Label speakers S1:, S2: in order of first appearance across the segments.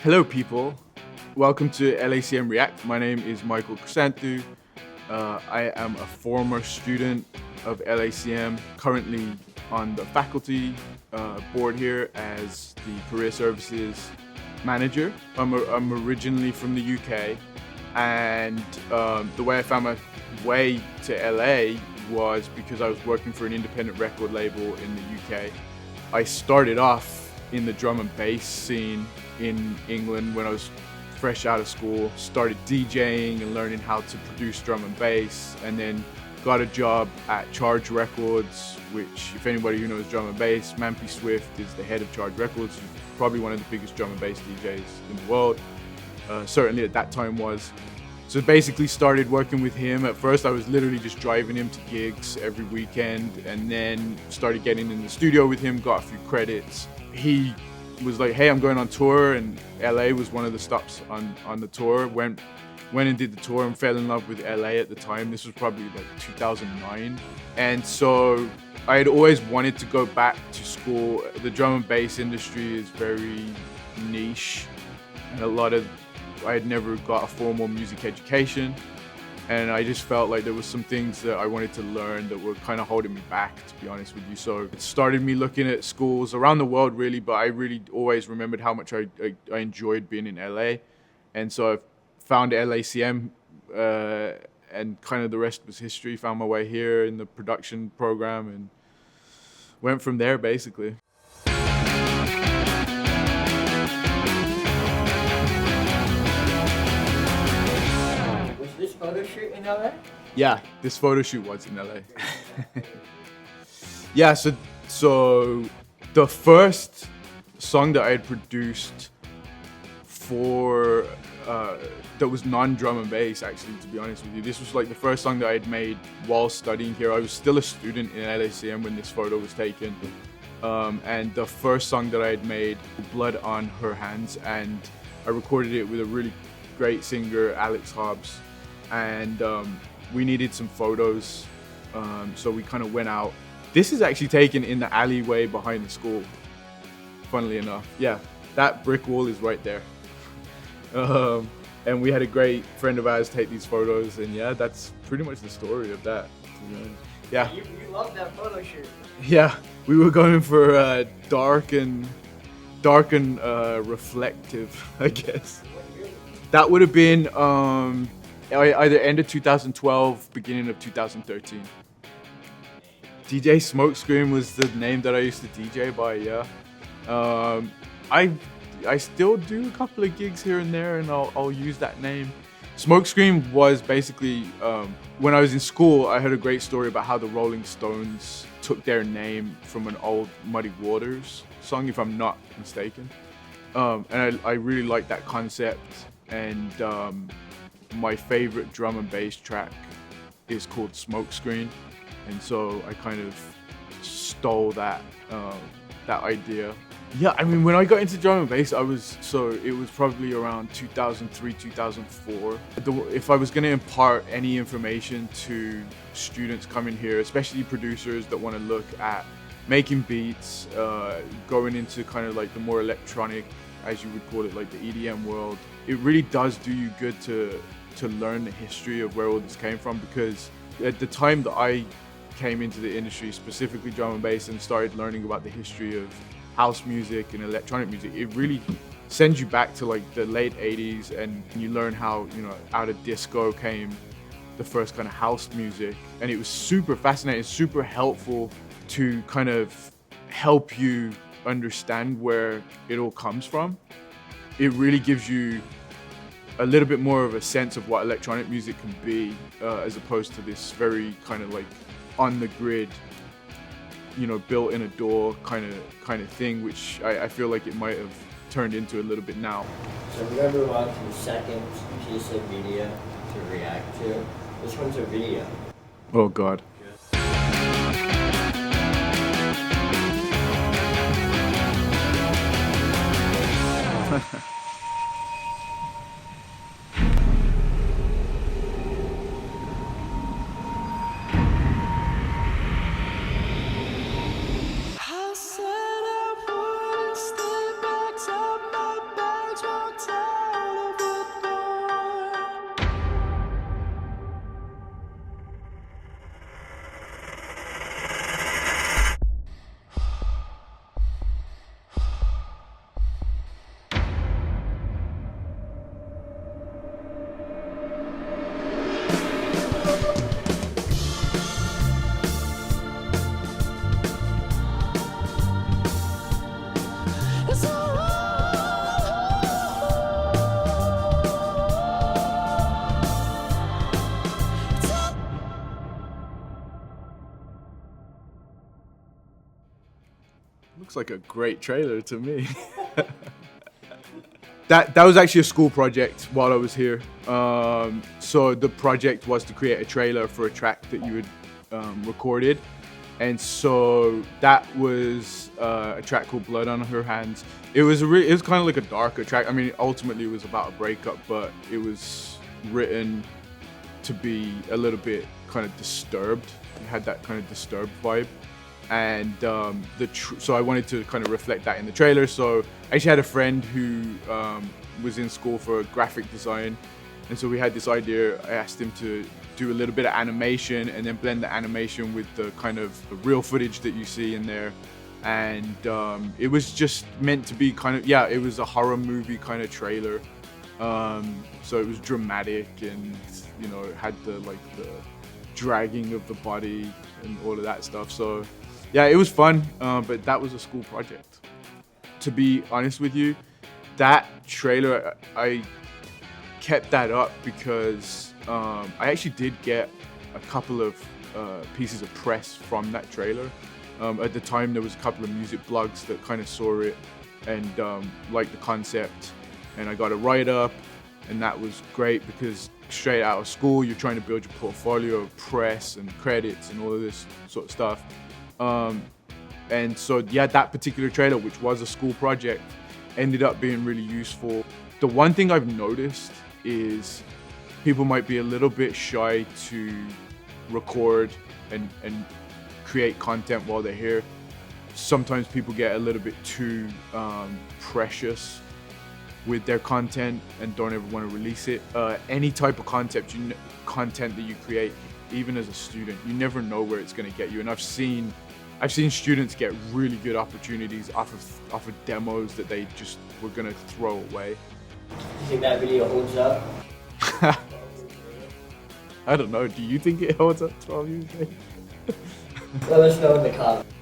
S1: Hello, people. Welcome to LACM React. My name is Michael Chrysanthou. I am a former student of LACM, currently on the faculty board here as the Career Services Manager. I'm originally from the UK, and the way I found my way to LA was because I was working for an independent record label in the UK. I started off in the drum and bass scene in England when I was fresh out of school, started DJing and learning how to produce drum and bass, and then got a job at Charge Records, which, if anybody who knows drum and bass, Mampy Swift is the head of Charge Records, who's probably one of the biggest drum and bass DJs in the world. Certainly at that time was. So basically started working with him. At first I was literally just driving him to gigs every weekend, and then started getting in the studio with him, got a few credits. He was like, hey, I'm going on tour, and LA was one of the stops on the tour. Went and did the tour and fell in love with LA at the time. This was probably like 2009. And so I had always wanted to go back to school. The drum and bass industry is very niche, and I had never got a formal music education. And I just felt like there was some things that I wanted to learn that were kind of holding me back, to be honest with you. So it started me looking at schools around the world, really, but I really always remembered how much I enjoyed being in LA. And so I found LACM, and kind of the rest was history. Found my way here in the production program and went from there, basically.
S2: This photo shoot in LA?
S1: Yeah, this photo shoot was in LA. Yeah, so the first song that I had produced for that was non-drum and bass, actually, to be honest with you. This was like the first song that I had made while studying here. I was still a student in LACM when this photo was taken. And the first song that I had made, Blood on Her Hands, and I recorded it with a really great singer, Alex Hobbs. And we needed some photos, so we kind of went out. This is actually taken in the alleyway behind the school, funnily enough. Yeah, that brick wall is right there. And we had a great friend of ours take these photos, and yeah, that's pretty much the story of that. Yeah.
S2: You love that photo shoot.
S1: Yeah, we were going for dark and reflective, I guess. That would have been either end of 2012, beginning of 2013. DJ Smokescreen was the name that I used to DJ by, yeah. I still do a couple of gigs here and there, and I'll use that name. Smokescreen was basically, when I was in school, I heard a great story about how the Rolling Stones took their name from an old Muddy Waters song, if I'm not mistaken. And I really like that concept, and my favorite drum and bass track is called Smokescreen, and so I kind of stole that idea. Yeah, I mean, when I got into drum and bass, it was probably around 2003, 2004. If I was going to impart any information to students coming here, especially producers that want to look at making beats, going into kind of like the more electronic, as you would call it, like the EDM world, it really does do you good to learn the history of where all this came from, because at the time that I came into the industry, specifically drum and bass, and started learning about the history of house music and electronic music, it really sends you back to like the late 80s, and you learn how, out of disco came the first kind of house music, and it was super fascinating, super helpful to kind of help you understand where it all comes from. It really gives you a little bit more of a sense of what electronic music can be, as opposed to this very kind of like on the grid, built in a door kind of thing, which I feel like it might have turned into a little bit now.
S2: So we're going to move on to the second piece of media to react to. This one's a video.
S1: Oh God. Looks like a great trailer to me. That was actually a school project while I was here. So the project was to create a trailer for a track that you had recorded. And so that was a track called Blood on Her Hands. It was kind of like a darker track. I mean, ultimately it was about a breakup, but it was written to be a little bit kind of disturbed. It had that kind of disturbed vibe. And so I wanted to kind of reflect that in the trailer. So I actually had a friend who was in school for graphic design, and so we had this idea. I asked him to do a little bit of animation and then blend the animation with the kind of the real footage that you see in there. And it was just meant to be kind of, it was a horror movie kind of trailer. So it was dramatic, and it had the dragging of the body and all of that stuff. So yeah, it was fun, but that was a school project. To be honest with you, that trailer, I kept that up because I actually did get a couple of pieces of press from that trailer. At the time, there was a couple of music blogs that kind of saw it and liked the concept, and I got a write-up, and that was great because straight out of school, you're trying to build your portfolio of press and credits and all of this sort of stuff. And so, that particular trailer, which was a school project, ended up being really useful. The one thing I've noticed is people might be a little bit shy to record and create content while they're here. Sometimes people get a little bit too precious with their content and don't ever want to release it. Any type of content that you create, even as a student, you never know where it's going to get you. And I've seen students get really good opportunities off of demos that they just were going to throw away.
S2: You think that video holds up?
S1: I don't know. Do you think it holds up 12 years later?
S2: Let us know in the comments.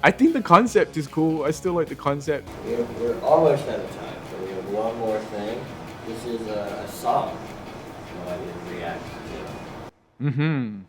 S1: I think the concept is cool. I still like the concept.
S2: We're almost out of time, so we have one more thing. This is a song I didn't react to.
S1: Mm-hmm.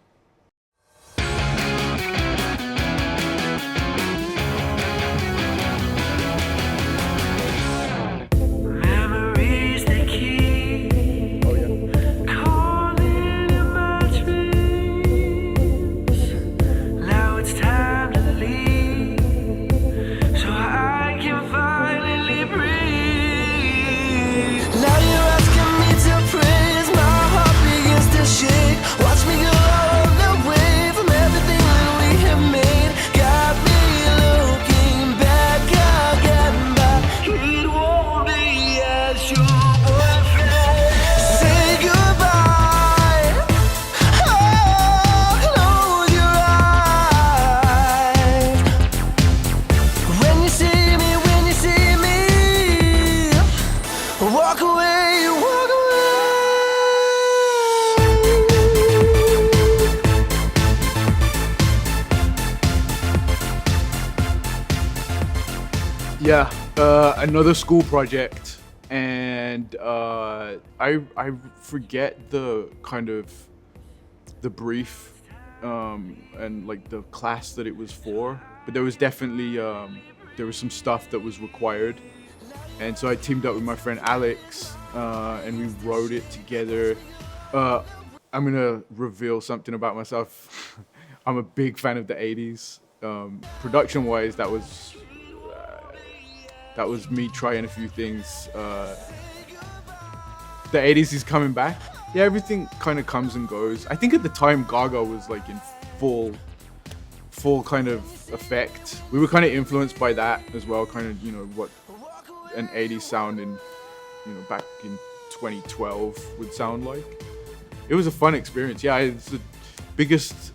S1: Another school project, and I forget the kind of the brief and like the class that it was for, but there was definitely there was some stuff that was required, and so I teamed up with my friend Alex and we wrote it together. I'm gonna reveal something about myself. I'm a big fan of the 80s. Production wise, that was me trying a few things. The 80s is coming back. Yeah, everything kind of comes and goes. I think at the time Gaga was like in full kind of effect. We were kind of influenced by that as well, kind of, what an 80s sound in, back in 2012 would sound like. It was a fun experience. Yeah, it's the biggest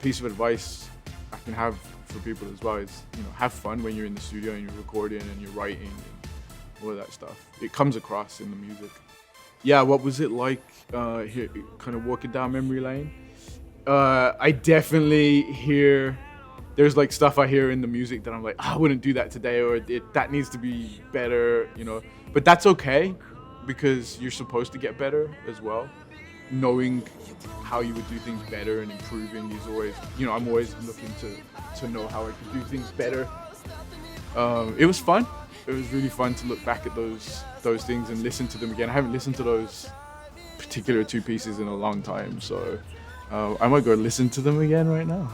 S1: piece of advice I can have for people as well is, have fun when you're in the studio and you're recording and you're writing and all of that stuff. It comes across in the music. Yeah, what was it like here, kind of walking down memory lane? I definitely there's like stuff I hear in the music that I'm like, I wouldn't do that today, or that needs to be better, but that's okay because you're supposed to get better as well. Knowing how you would do things better and improving is always, I'm always looking to know how I can do things better It was fun. It was really fun to look back at those things and listen to them again. I haven't listened to those particular two pieces in a long time, so I might go listen to them again right now.